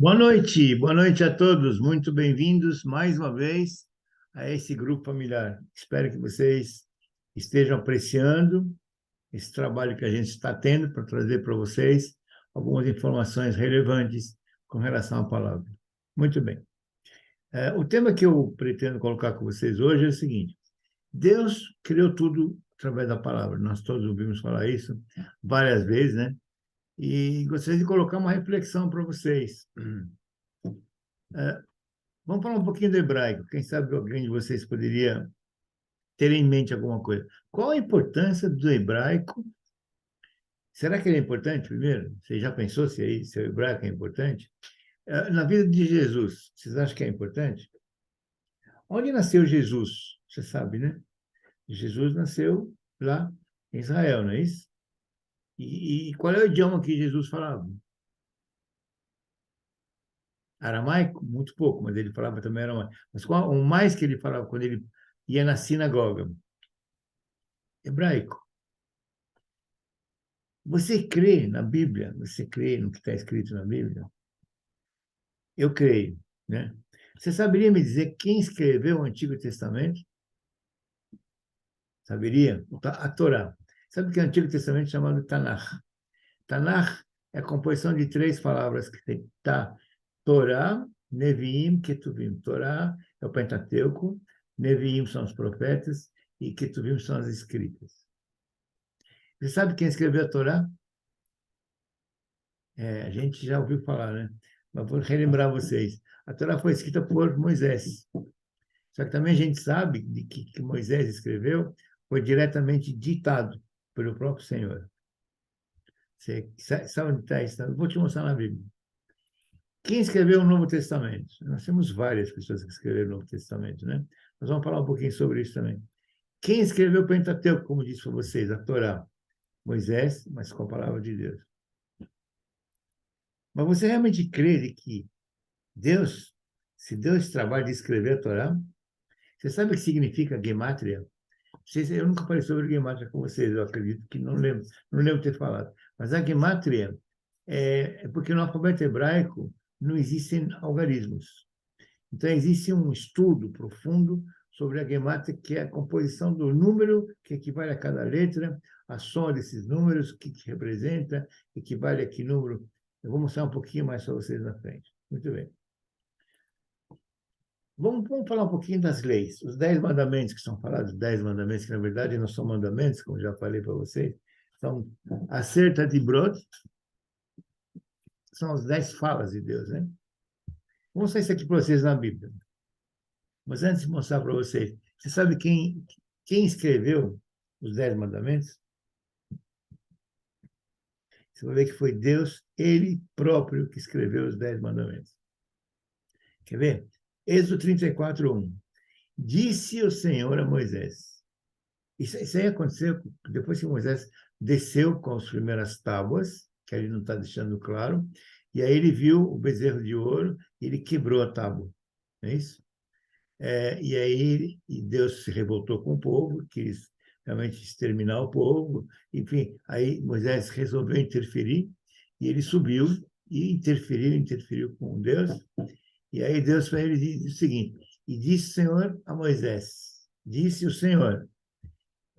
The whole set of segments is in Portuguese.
Boa noite a todos. Muito bem-vindos mais uma vez a esse grupo familiar. Espero que vocês estejam apreciando esse trabalho que a gente está tendo para trazer para vocês algumas informações relevantes com relação à palavra. Muito bem. O tema que eu pretendo colocar com vocês hoje é o seguinte: Deus criou tudo através da palavra. Nós todos ouvimos falar isso várias vezes, né? E gostaria de colocar uma reflexão para vocês. Vamos falar um pouquinho do hebraico. Quem sabe alguém de vocês poderia ter em mente alguma coisa. Qual a importância do hebraico? Será que ele é importante primeiro? Você já pensou se o hebraico é importante? Na vida de Jesus, vocês acham que é importante? Onde nasceu Jesus? Você sabe, né? Jesus nasceu lá em Israel, não é isso? E qual é o idioma que Jesus falava? Aramaico? Muito pouco, mas ele falava também aramaico. Mas qual o mais que ele falava quando ele ia na sinagoga? Hebraico. Você crê na Bíblia? Você crê no que está escrito na Bíblia? Eu creio, né? Você saberia me dizer quem escreveu o Antigo Testamento? Saberia? A Torá. Sabe que o Antigo Testamento é chamado Tanakh? Tanakh é a composição de três palavras que tem Torá, Neviim, Ketuvim. Torá é o Pentateuco, Neviim são os profetas e Ketuvim são as escritas. Você sabe quem escreveu a Torá? A gente já ouviu falar, né? Mas vou relembrar vocês. A Torá foi escrita por Moisés. Só que também a gente sabe de que Moisés escreveu foi diretamente ditado pelo próprio Senhor. Você sabe onde está isso? Vou te mostrar na Bíblia. Quem escreveu o Novo Testamento? Nós temos várias pessoas que escreveram o Novo Testamento, né? Nós vamos falar um pouquinho sobre isso também. Quem escreveu o Pentateuco, como disse para vocês, a Torá? Moisés, mas com a palavra de Deus. Mas você realmente crê de que Deus, se Deus trabalha de escrever a Torá, você sabe o que significa gemátria? Eu nunca falei sobre gemátria com vocês, eu acredito que não lembro ter falado. Mas a gemátria é porque no alfabeto hebraico não existem algarismos. Então, existe um estudo profundo sobre a gemátria, que é a composição do número que equivale a cada letra, a soma desses números, o que representa, equivale a que número. Eu vou mostrar um pouquinho mais para vocês na frente. Muito bem. Vamos falar um pouquinho das leis. Os 10 mandamentos que são falados, 10 mandamentos que, na verdade, não são mandamentos, como já falei para vocês, são acerta de brot, são as 10 falas de Deus, né? Vou mostrar isso aqui para vocês na Bíblia. Mas antes de mostrar para vocês, você sabe quem escreveu os 10 mandamentos? Você vai ver que foi Deus, ele próprio, que escreveu os 10 mandamentos. Quer ver? Êxodo 34:1. Disse o Senhor a Moisés. Isso aí aconteceu depois que Moisés desceu com as primeiras tábuas, que ele não está deixando claro, e aí ele viu o bezerro de ouro e ele quebrou a tábua. Não é isso? E aí Deus se revoltou com o povo, quis realmente exterminar o povo. Enfim, aí Moisés resolveu interferir e ele subiu e interferiu com Deus. E aí Deus para ele disse o seguinte: e disse o Senhor a Moisés, disse o Senhor,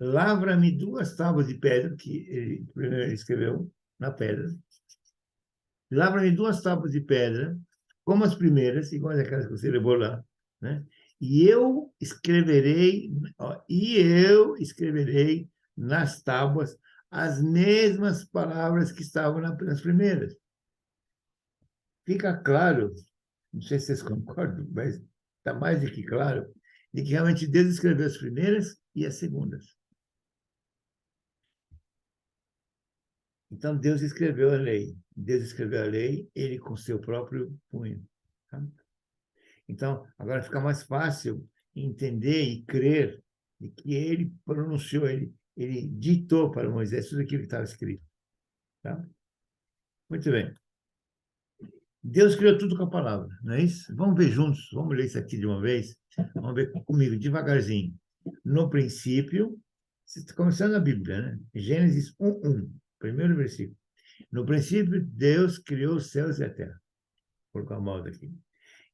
lavra-me 2 tábuas de pedra, que ele primeiro escreveu na pedra, lavra-me 2 tábuas de pedra, como as primeiras, iguais aquelas que você levou lá, né? E eu escreverei nas tábuas as mesmas palavras que estavam nas primeiras. Fica claro, não sei se vocês concordam, mas está mais do que claro, de que realmente Deus escreveu as primeiras e as segundas. Então, Deus escreveu a lei. Deus escreveu a lei, ele com seu próprio punho. Tá? Então, agora fica mais fácil entender e crer de que ele pronunciou, ele ditou para Moisés tudo aquilo que estava escrito. Tá? Muito bem. Deus criou tudo com a palavra, não é isso? Vamos ver juntos, vamos ler isso aqui de uma vez. Vamos ver comigo, devagarzinho. No princípio, você está começando a Bíblia, né? Gênesis 1:1, primeiro versículo. No princípio, Deus criou os céus e a terra. colocar o mouse aqui.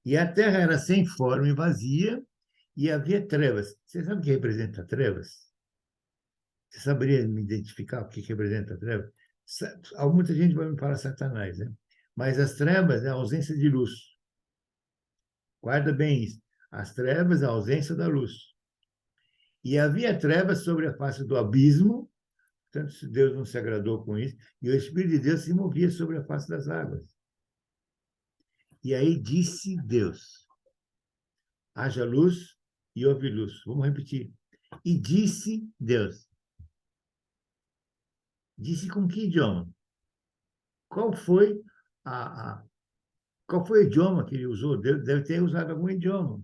E a terra era sem forma e vazia, e havia trevas. Você sabe o que representa trevas? Você saberia me identificar o que representa trevas? Muita gente vai me falar Satanás, né? Mas as trevas é a ausência de luz. Guarda bem isso. As trevas é a ausência da luz. E havia trevas sobre a face do abismo, portanto, Deus não se agradou com isso, e o Espírito de Deus se movia sobre a face das águas. E aí disse Deus: haja luz e houve luz. Vamos repetir. E disse Deus. Disse com que idioma? Qual foi qual foi o idioma que ele usou? Deve ter usado algum idioma.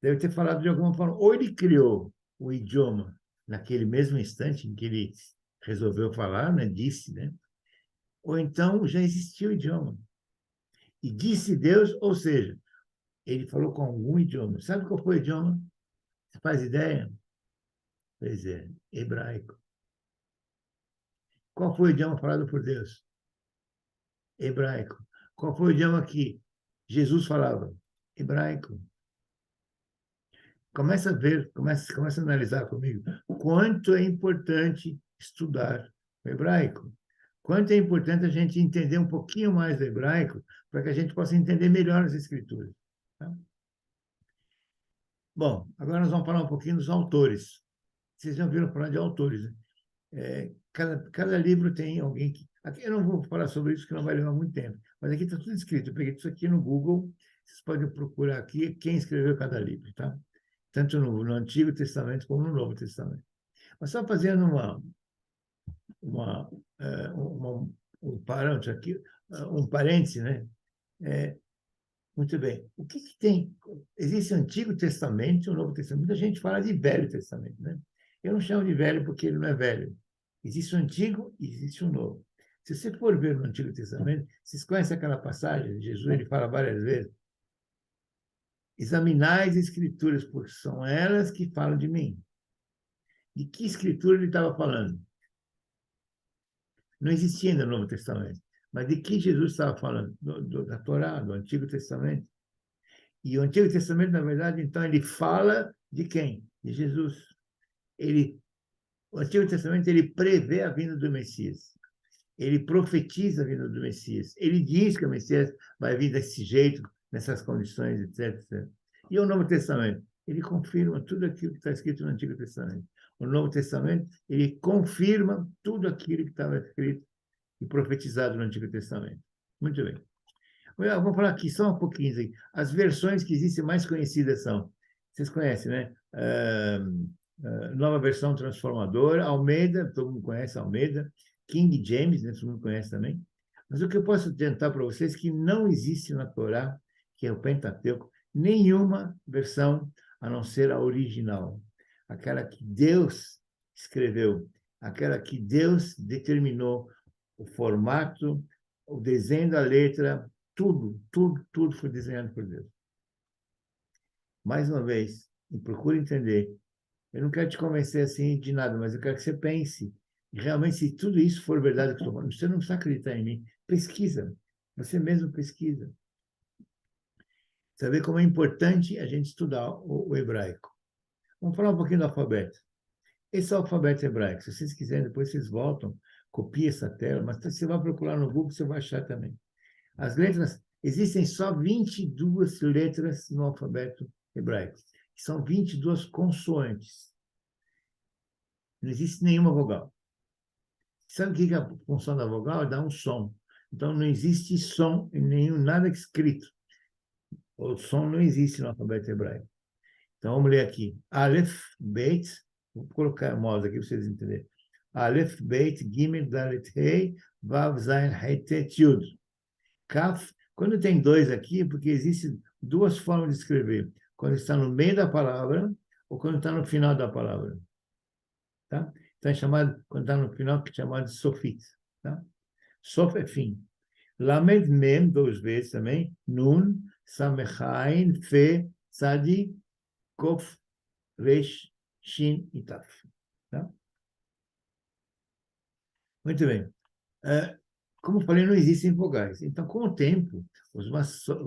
Deve ter falado de alguma forma. Ou ele criou o idioma naquele mesmo instante em que ele resolveu falar, né? Disse, né? Ou então já existia o idioma. E disse Deus, ou seja, ele falou com algum idioma. Sabe qual foi o idioma? Você faz ideia? Pois é, hebraico. Qual foi o idioma falado por Deus? Hebraico. Qual foi o idioma que Jesus falava? Hebraico. Começa a ver, começa a analisar comigo quanto é importante estudar o hebraico. Quanto é importante a gente entender um pouquinho mais do hebraico para que a gente possa entender melhor as escrituras. Tá? Bom, agora nós vamos falar um pouquinho dos autores. Vocês já ouviram falar de autores, né? Cada livro tem alguém que... Aqui eu não vou falar sobre isso, que não vai levar muito tempo, mas aqui está tudo escrito. Eu peguei isso aqui no Google, vocês podem procurar aqui quem escreveu cada livro, tá? Tanto no Antigo Testamento como no Novo Testamento. Mas só fazendo uma, um parâmetro aqui, um parêntese, né? Muito bem. O que tem? Existe o Antigo Testamento e o Novo Testamento. Muita gente fala de Velho Testamento, né? Eu não chamo de velho porque ele não é velho. Existe o Antigo e existe o Novo. Se você for ver no Antigo Testamento, vocês conhecem aquela passagem? Jesus ele fala várias vezes: examinai as Escrituras, porque são elas que falam de mim. De que Escritura ele estava falando? Não existia ainda no Novo Testamento. Mas de que Jesus estava falando? Da Torá, do Antigo Testamento. E o Antigo Testamento, na verdade, então, ele fala de quem? De Jesus. O Antigo Testamento, ele prevê a vinda do Messias. Ele profetiza a vinda do Messias. Ele diz que o Messias vai vir desse jeito, nessas condições, etc, etc. E o Novo Testamento? Ele confirma tudo aquilo que está escrito no Antigo Testamento. O Novo Testamento, ele confirma tudo aquilo que estava escrito e profetizado no Antigo Testamento. Muito bem. Vamos falar aqui só um pouquinho. Aí. As versões que existem mais conhecidas são, vocês conhecem, né? Nova versão transformadora, Almeida, todo mundo conhece Almeida, King James, né? Todo mundo conhece também. Mas o que eu posso adiantar para vocês é que não existe na Torá, que é o Pentateuco, nenhuma versão a não ser a original. Aquela que Deus escreveu, aquela que Deus determinou o formato, o desenho da letra, tudo foi desenhado por Deus. Mais uma vez, e procure entender, eu não quero te convencer assim de nada, mas eu quero que você pense, e realmente, se tudo isso for verdade que eu estou falando, você não precisa acreditar em mim, pesquisa, você mesmo pesquisa. Você vê como é importante a gente estudar o hebraico. Vamos falar um pouquinho do alfabeto. Esse é o alfabeto hebraico. Se vocês quiserem, depois vocês voltam, copiem essa tela, mas se você vai procurar no Google, você vai achar também. As letras, existem só 22 letras no alfabeto hebraico, que são 22 consoantes. Não existe nenhuma vogal. Sabe o que é a função da vogal? É dar um som. Então, não existe som em nada escrito. O som não existe no alfabeto hebraico. Então, vamos ler aqui. Aleph, Beit, vou colocar a mouse aqui para vocês entenderem. Aleph, Beit, Gimel, Dalet, Rei, Vav, Zayin, Hetet, Yud. Kaf, quando tem dois aqui, é porque existem duas formas de escrever. Quando está no meio da palavra ou quando está no final da palavra. Tá? Então, é chamado, quando está no final, é chamado de sofit. Tá? Sof é fim. Lamed mem, duas vezes também. Nun, samechain, fe, tzadi, kof, resh, shin e taf. Tá? Muito bem. Como eu falei, não existem vogais. Então, com o tempo, os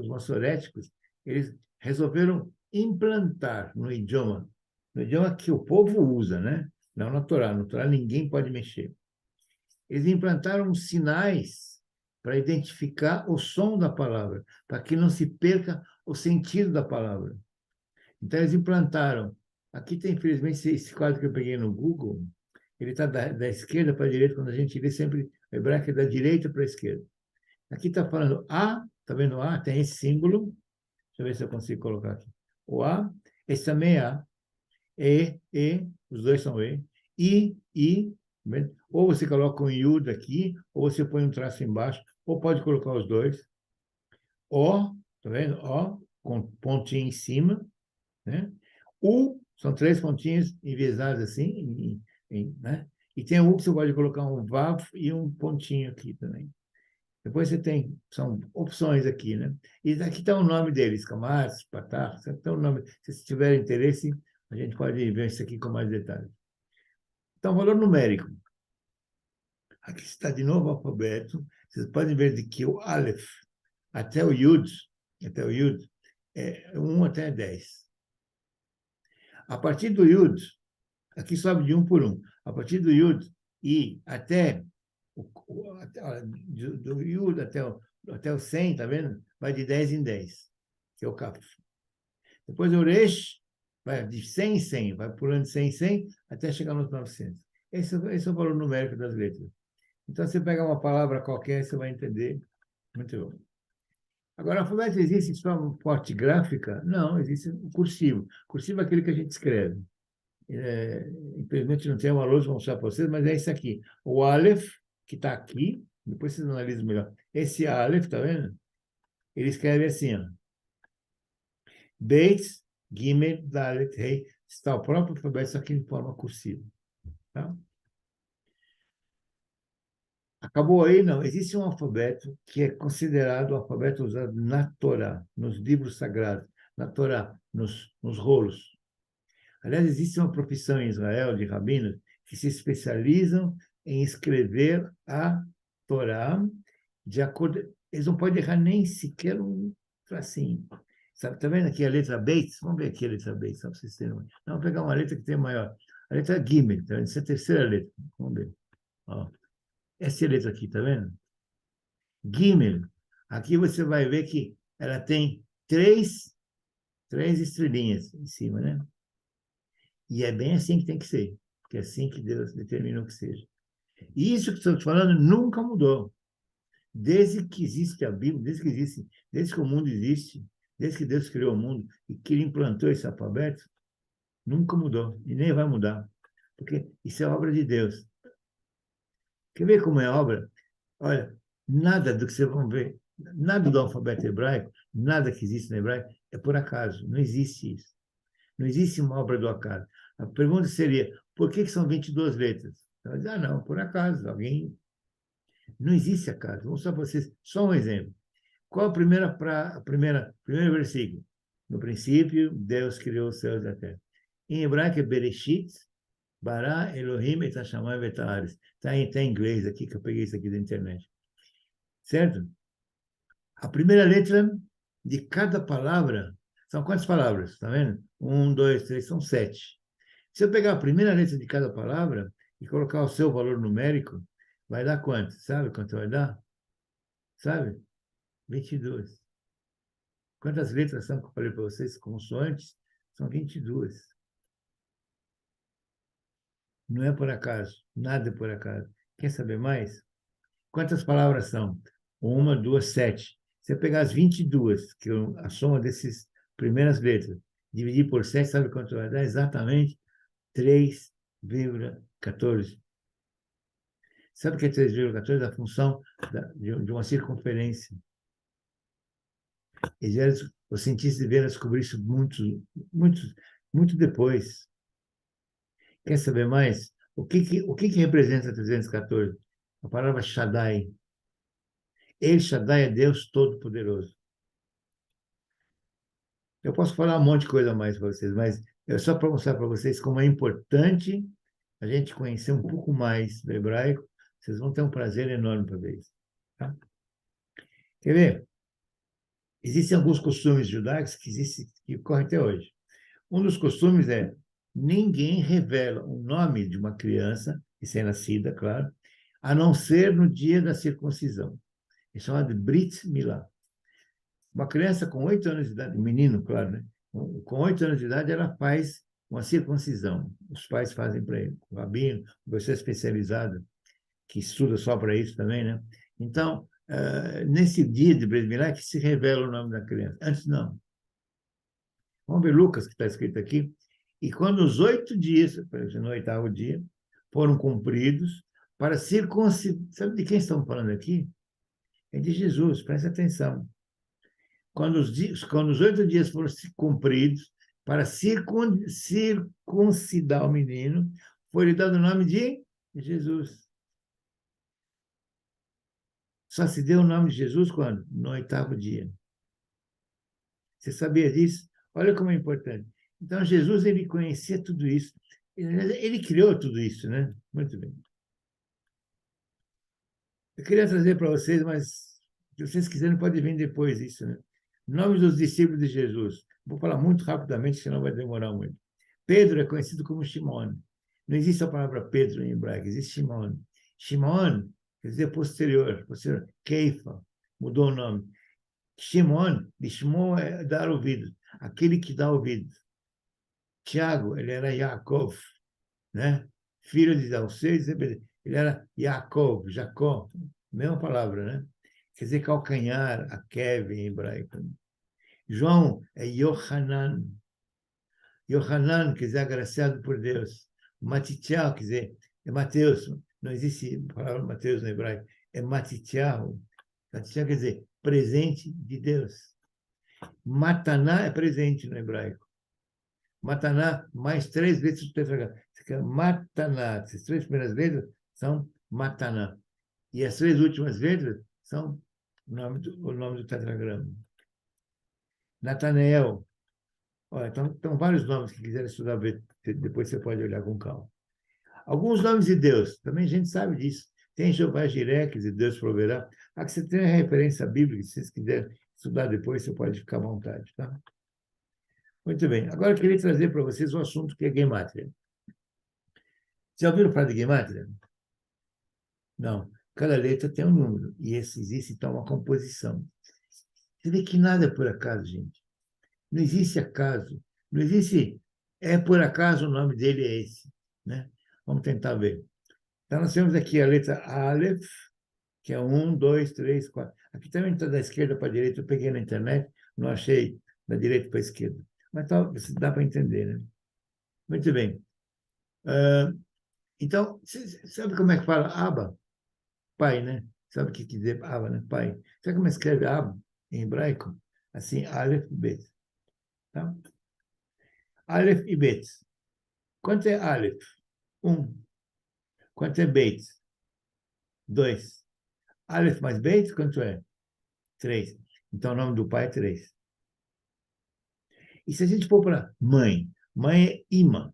maçoréticos, eles resolveram implantar no idioma que o povo usa, né? Não na Torá. Na Torá ninguém pode mexer. Eles implantaram sinais para identificar o som da palavra, para que não se perca o sentido da palavra. Então, eles implantaram. Aqui tem, infelizmente, esse quadro que eu peguei no Google, ele está da esquerda para a direita, quando a gente vê sempre o hebraico é da direita para a esquerda. Aqui está falando A, está vendo A? Tem esse símbolo. Deixa eu ver se eu consigo colocar aqui. O A, esse também é A. Os dois são E. I, tá vendo? Ou você coloca um Yud aqui, ou você põe um traço embaixo, ou pode colocar os dois. O, tá vendo? O, com pontinho em cima, né? U, são três pontinhos enviesados assim, né? E tem o U que você pode colocar um Vav e um pontinho aqui também. Depois você tem, são opções aqui, né? E aqui está o nome deles, Camadas, Patá, está o nome. Se tiver interesse, a gente pode ver isso aqui com mais detalhes. Então, valor numérico. Aqui está de novo o alfabeto. Vocês podem ver de que o Aleph até o Yud, é 1 até 10. A partir do Yud, aqui sobe de 1 por 1. A partir do Yud e até do Yud até o 100, tá vendo? Vai de 10 em 10, que é o Kaf. Depois o Resh vai de 100 em 100, vai pulando de 100 em 100 até chegar nos 900. Esse é o valor numérico das letras. Então, você pega uma palavra qualquer, você vai entender. Muito bom. Agora, o alfabeto existe só uma parte gráfica? Não, existe o cursivo. Cursivo é aquele que a gente escreve. Infelizmente, não tem uma luz para mostrar para vocês, mas é isso aqui. O Aleph, que está aqui, depois vocês analisam melhor. Esse Aleph, está vendo? Ele escreve assim, ó. Beis, Gimel, Dalet, Rei. Está o próprio alfabeto, só que em forma cursiva. Tá? Acabou aí? Não. Existe um alfabeto que é considerado o alfabeto usado na Torá, nos livros sagrados, na Torá, nos rolos. Aliás, existe uma profissão em Israel de rabinos que se especializam em escrever a Torá de acordo. Eles não podem errar nem sequer um tracinho. Sabe, tá vendo aqui a letra Beitz? Vamos ver aqui a letra Beitz, só para vocês terem uma. Vamos pegar uma letra que tem maior. A letra Gimel, tá vendo? Essa é a terceira letra. Vamos ver. Ó. Essa é a letra aqui, tá vendo? Gimel. Aqui você vai ver que ela tem três estrelinhas em cima, né? E é bem assim que tem que ser, porque é assim que Deus determinou que seja. E isso que estou te falando nunca mudou. Desde que existe a Bíblia, desde que o mundo existe, desde que Deus criou o mundo e que ele implantou esse alfabeto, nunca mudou e nem vai mudar, porque isso é obra de Deus. Quer ver como é obra? Olha, nada do que vocês vão ver, nada do alfabeto hebraico, nada que existe no hebraico é por acaso, não existe isso. Não existe uma obra do acaso. A pergunta seria, por que são 22 letras? Ela diz, não, por acaso, alguém... Não existe acaso. Vou mostrar para vocês só um exemplo. Qual é primeiro versículo? No princípio, Deus criou os céus e a terra. Em hebraico é Bereshit, Bara Elohim et Hashamayim et Haaretz. Está em inglês aqui, que eu peguei isso aqui da internet. Certo? A primeira letra de cada palavra, são quantas palavras? Está vendo? 1, 2, 3, são 7. Se eu pegar a primeira letra de cada palavra e colocar o seu valor numérico, vai dar quanto? Sabe quanto vai dar? Sabe? 22. Quantas letras são que eu falei para vocês? Consoantes? São 22. Não é por acaso. Nada é por acaso. Quer saber mais? Quantas palavras são? 1, 2, 7. Se eu pegar as 22, que é a soma dessas primeiras letras, dividir por 7, sabe quanto vai dar? Exatamente 3,14. Sabe o que é 3,14? A função de uma circunferência. Os cientistas vieram descobrir isso muito depois. Quer saber mais? O que representa 314? A palavra Shaddai. El Shaddai é Deus Todo-Poderoso. Eu posso falar um monte de coisa a mais para vocês, mas é só para mostrar para vocês como é importante a gente conhecer um pouco mais do hebraico. Vocês vão ter um prazer enorme para ver isso. Tá? Quer ver? Existem alguns costumes judaicos que ocorrem até hoje. Um dos costumes é ninguém revela o nome de uma criança recém-nascida, claro, a não ser no dia da circuncisão. É chamado de Brit Milá. Uma criança com 8 anos de idade, um menino, claro, né? Com 8 anos de idade, ela faz uma circuncisão. Os pais fazem para ele. O rabino, uma pessoa especializada, que estuda só para isso também, né? Então, nesse dia de Brit Milá, que se revela o nome da criança. Antes, não. Vamos ver Lucas, que está escrito aqui. E quando os 8 dias, no oitavo dia, foram cumpridos para circuncidar. Sabe de quem estamos falando aqui? É de Jesus, presta atenção. Quando os 8 dias foram cumpridos para circuncidar o menino, foi-lhe dado o nome de Jesus. Só se deu o nome de Jesus quando? No oitavo dia. Você sabia disso? Olha como é importante. Então, Jesus, ele conhecia tudo isso. Ele criou tudo isso, né? Muito bem. Eu queria trazer para vocês, mas se vocês quiserem, pode vir depois isso, né? Nomes dos discípulos de Jesus. Vou falar muito rapidamente, senão vai demorar muito. Pedro é conhecido como Shimon. Não existe a palavra Pedro em hebraico, existe Shimon. Shimon quer dizer posterior. Keifa, mudou o nome. Shimon, de Shimon é dar ouvido, aquele que dá ouvido. Tiago, ele era Yaakov, né? Filho de Alceu, ele era Yaakov, Jacó, mesma palavra, né? Quer dizer calcanhar, a Kev em hebraico. João é Yohanan. Yohanan quer dizer agraciado por Deus. Matitiao quer dizer é Mateus. Não existe a palavra Mateus no hebraico. É Matitiao. Matitiao quer dizer presente de Deus. Mataná é presente no hebraico. Mataná mais 3 letras do tetragrama. Mataná. As 3 primeiras letras são Mataná. E as 3 últimas letras são o nome do tetragrama. Natanael. Olha, então, vários nomes que quiserem estudar, depois você pode olhar com calma. Alguns nomes de Deus, também a gente sabe disso. Tem Jeová Jireh, quer dizer, Deus proverá. Que você tem a referência bíblica, se vocês quiserem estudar depois, você pode ficar à vontade, tá? Muito bem. Agora eu queria trazer para vocês o assunto que é Gematria. Já ouviram falar de Gematria? Não. Cada letra tem um número. E existe, então, uma composição. Você vê que nada é por acaso, gente. Não existe acaso. Não existe. É por acaso o nome dele é esse. Né? Vamos tentar ver. Então, nós temos aqui a letra Aleph, que é 1, 2, 3, 4. Aqui também está da esquerda para a direita. Eu peguei na internet, não achei da direita para a esquerda. Mas tá, dá para entender, né? Muito bem. Então, você sabe como é que fala Abba? Pai, né? Sabe o que quer dizer Abba, né? Pai. Sabe como escreve Abba em hebraico? Assim, Aleph e Bet. Tá? Aleph e Bet. Quanto é Aleph? 1. Quanto é Beit? 2. Aleph mais Beit, quanto é? 3. Então, o nome do pai é 3. E se a gente for para mãe? Mãe é Ima.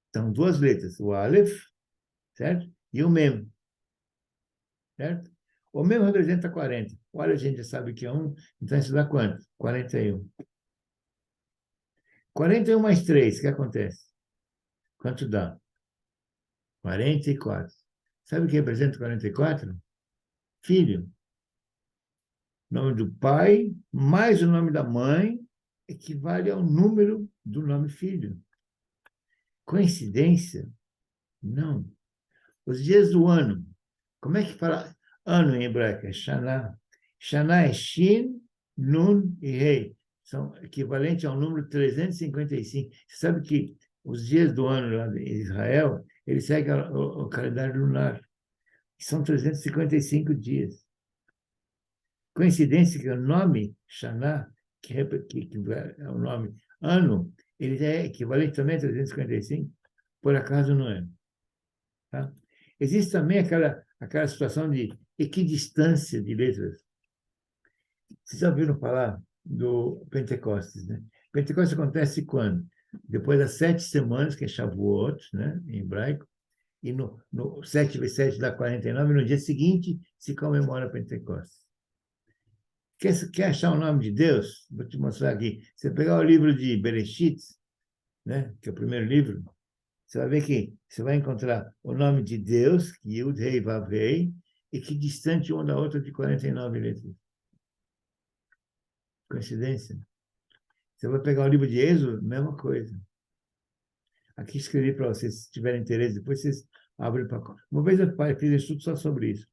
Então, 2 letras. O Aleph, certo? E o Mem, certo? O Mem representa 40. O Aleph a gente já sabe que é 1. Então, isso dá quanto? 41. 41 mais 3, o que acontece? Quanto dá? 44. Sabe o que representa 44? Filho. Nome do pai mais o nome da mãe equivale ao número do nome filho. Coincidência? Não. Os dias do ano. Como é que fala ano em hebraico? É Shana. Shana é Shin, Nun e Rei. São equivalentes ao número 355. Você sabe que os dias do ano lá em Israel, eles seguem o calendário lunar. São 355 dias. Coincidência que o nome Shana, que é o nome ano, ele é equivalente também a 355? Por acaso não é. Tá? Existe também aquela situação de equidistância de letras. Vocês já ouviram falar do Pentecostes, né? Pentecostes acontece quando? Depois das 7 semanas, que é Shavuot, né, em hebraico, E no 7 vezes 7 dá 49, no dia seguinte se comemora Pentecostes. Quer achar o nome de Deus? Vou te mostrar aqui. Você pegar o livro de Bereshit, né, que é o primeiro livro, você vai ver que você vai encontrar o nome de Deus, Yud, Rei, Vav, Rei, e que distante uma da outra de 49 letras. Coincidência? Você vai pegar o livro de Êxodo, mesma coisa. Aqui escrevi para vocês, se tiverem interesse, depois vocês abrem para... Uma vez eu fiz estudo só sobre isso.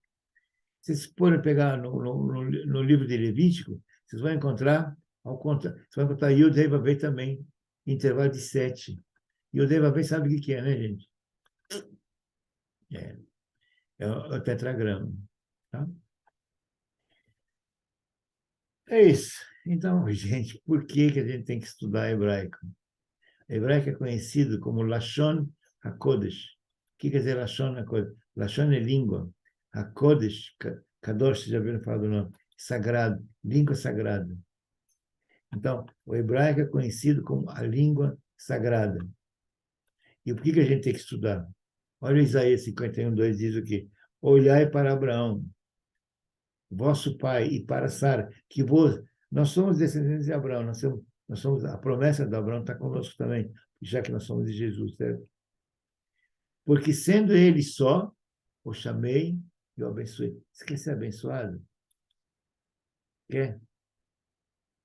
Se vocês forem pegar no livro de Levítico, vocês vão encontrar, vocês vão encontrar Yud, Rei, Vav, Rei também, intervalo de 7. Yud, Rei, Vav, Rei sabe o que é, né, gente? É o tetragrama. Tá? É isso. Então, gente, por que a gente tem que estudar hebraico? Hebraico é conhecido como Lashon HaKodesh. O que quer dizer Lashon HaKodesh? Lashon é língua. HaKodesh, Kadosh, vocês já viram falar do nome? Sagrado, língua sagrada. Então, o hebraico é conhecido como a língua sagrada. E por que a gente tem que estudar? Olha Isaías 51:2 diz o quê? Olhai para Abraão, vosso pai, e para Sara, que nós somos descendentes de Abraão, nós somos a promessa de Abraão está conosco também, já que nós somos de Jesus, certo? Porque sendo ele só, o chamei e o abençoei. Você quer ser abençoado? Quer?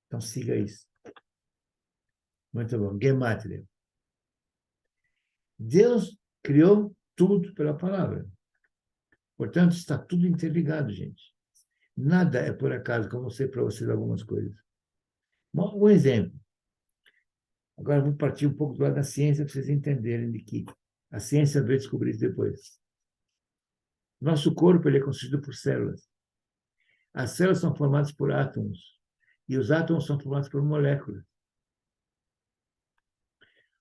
Então siga isso. Muito bom. Gemátria. Deus criou tudo pela palavra. Portanto, está tudo interligado, gente. Nada é por acaso, como eu sei para vocês algumas coisas. Um exemplo. Agora vou partir um pouco do lado da ciência para vocês entenderem de que a ciência veio descobrir isso depois. Nosso corpo ele é constituído por células. As células são formadas por átomos e os átomos são formados por moléculas.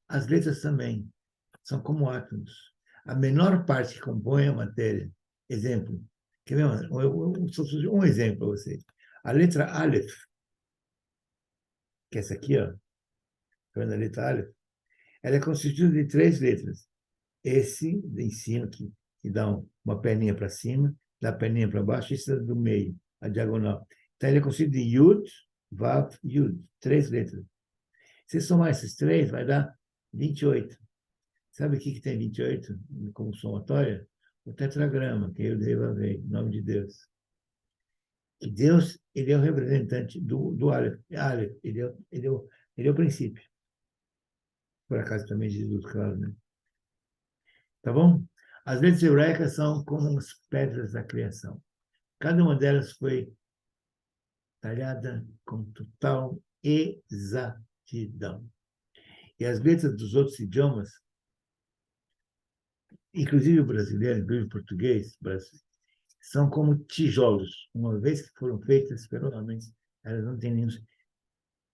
As letras também são como átomos. A menor parte que compõe a matéria. Exemplo. Quer ver um exemplo para vocês. A letra Aleph, que é essa aqui, ó, tá vendo a letra Aleph? Ela é constituída de 3 letras. Esse de ensino, que dá uma perninha para cima, dá a perninha para baixo, esse é do meio, a diagonal. Então, ele é constituído de Yud, Vav, Yud, 3 letras. Se somar esses 3, vai dar 28. Sabe o que tem 28 como somatória? O tetragrama, que é o Rei Vav Rei, nome de Deus. E Deus, ele é o representante do Aleph. Aleph, ele é o princípio. Por acaso também Jesus, claro, né? Tá bom? As letras hebraicas são como as pedras da criação. Cada uma delas foi talhada com total exatidão. E as letras dos outros idiomas, inclusive o brasileiro, inclusive o português, são como tijolos. Uma vez que foram feitas pelo homem, elas não têm nenhum...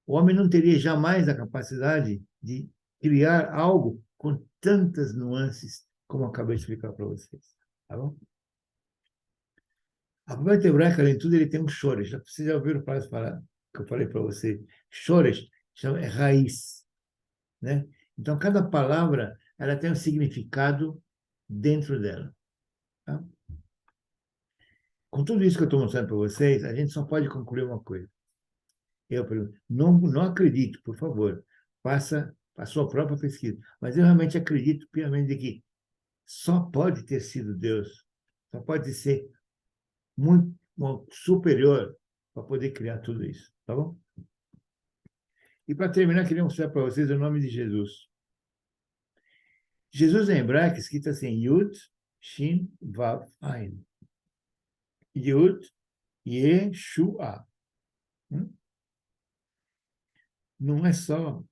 O homem não teria jamais a capacidade de criar algo com tantas nuances como eu acabei de explicar para vocês. Tá bom? A alfabeto hebraico, além de tudo, ele tem um shoresh. Vocês já ouviram falar que eu falei para vocês? Shoresh é raiz, né? Então, cada palavra ela tem um significado dentro dela. Tá? Com tudo isso que eu estou mostrando para vocês, a gente só pode concluir uma coisa. Eu não acredito, por favor, faça a sua própria pesquisa, mas eu realmente acredito piamente de que só pode ter sido Deus, só pode ser muito superior para poder criar tudo isso, tá bom? E para terminar, queria mostrar para vocês o nome de Jesus. Jesus em hebraico é escrito assim, Yud, Shin, Vav, Ain. Yud, Yeshua. Não é só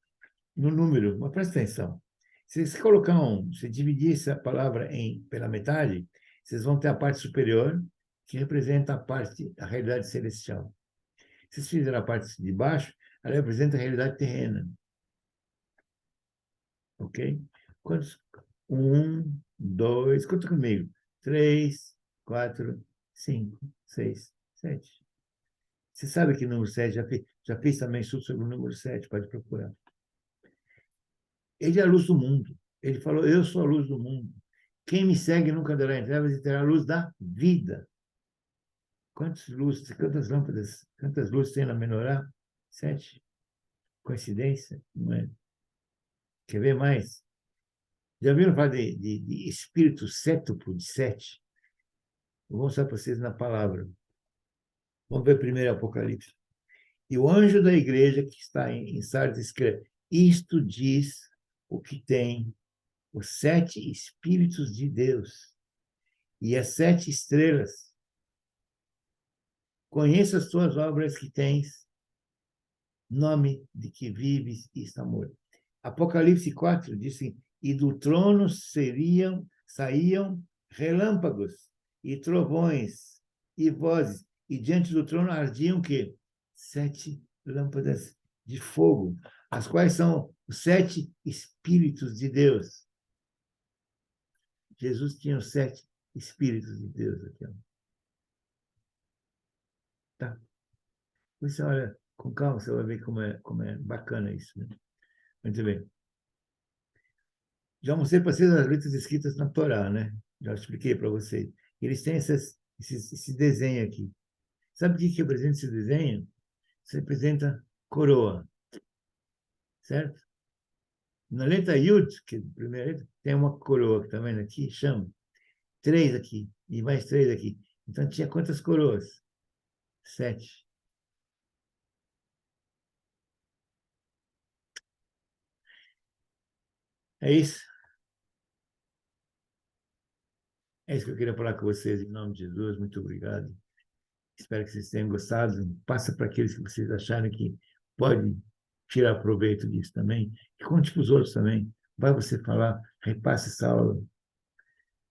no número, mas presta atenção. Se você colocar se dividir essa palavra pela metade, vocês vão ter a parte superior, que representa a realidade celestial. Se vocês fizerem a parte de baixo, ela representa a realidade terrena. Ok? Quantos? 1, 2, conta comigo. 3, 4, 5, 6, 7. Você sabe que o número 7, já fez também estudo sobre o número 7, pode procurar. Ele é a luz do mundo. Ele falou, eu sou a luz do mundo. Quem me segue nunca andará em trevas e terá a luz da vida. Quantas lâmpadas, quantas luzes tem na menorá? 7. Coincidência? Não é? Quer ver mais? Já viram falar de espírito sétuplo de 7? Eu vou mostrar para vocês na palavra. Vamos ver primeiro Apocalipse. E o anjo da igreja que está em Sardes escreve: isto diz o que tem os 7 espíritos de Deus e as 7 estrelas. Conheça as tuas obras que tens, nome de que vives e está morto. Apocalipse 4 diz assim: e do trono saíam relâmpagos e trovões e vozes, e diante do trono ardiam o quê? 7 lâmpadas de fogo, as quais são os 7 Espíritos de Deus. Jesus tinha os 7 Espíritos de Deus aqui. Tá? Você olha com calma, você vai ver como é bacana isso. Né? Muito bem. Já mostrei para vocês as letras escritas na Torá, né? Já expliquei para vocês. Eles têm esse desenho aqui. Sabe o que representa esse desenho? Isso representa coroa, certo? Na letra Yud, que é a primeira letra, tem uma coroa que está vendo aqui, chama. 3 aqui, e mais 3 aqui. Então tinha quantas coroas? 7. É isso? É isso que eu queria falar com vocês, em nome de Jesus. Muito obrigado. Espero que vocês tenham gostado. Passa para aqueles que vocês acharem que podem tirar proveito disso também. E conte para os outros também. Vai você falar, repasse essa aula.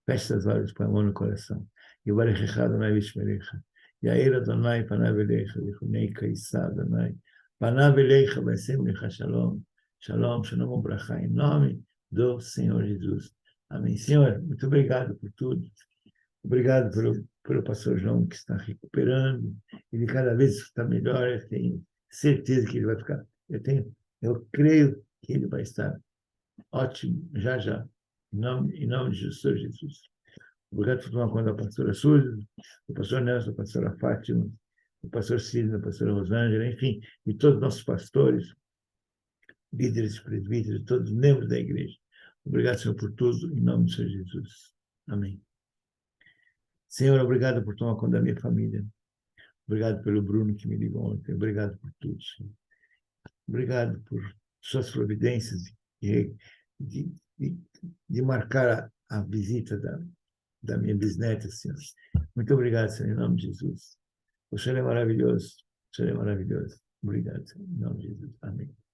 Feche seus olhos, põe a mão no coração. E vai rechado na vishmerecha. Yair Adonai panav elecha, vichunei kaisa Adonai. Panav elecha, vai ser shalom. Shalom, shalom, ubracha, em nome do Senhor Jesus. Amém. Senhor, muito obrigado por tudo. Obrigado pelo pastor João, que está recuperando. Ele cada vez está melhor. Eu tenho certeza que ele vai ficar. Eu creio que ele vai estar ótimo já já. Em nome de Jesus. Obrigado por tomar conta da pastora Suzy, do pastor Nelson, da pastora Fátima, do pastor Cid, da pastora Rosângela, enfim, de todos os nossos pastores, líderes, presbíteros, todos os membros da igreja. Obrigado, Senhor, por tudo, em nome do Senhor Jesus. Amém. Senhor, obrigado por tomar conta da minha família. Obrigado pelo Bruno que me ligou ontem. Obrigado por tudo, Senhor. Obrigado por suas providências de, de, de, de marcar a visita da minha bisneta, Senhor. Muito obrigado, Senhor, em nome de Jesus. O Senhor é maravilhoso. O Senhor é maravilhoso. Obrigado, Senhor, em nome de Jesus. Amém.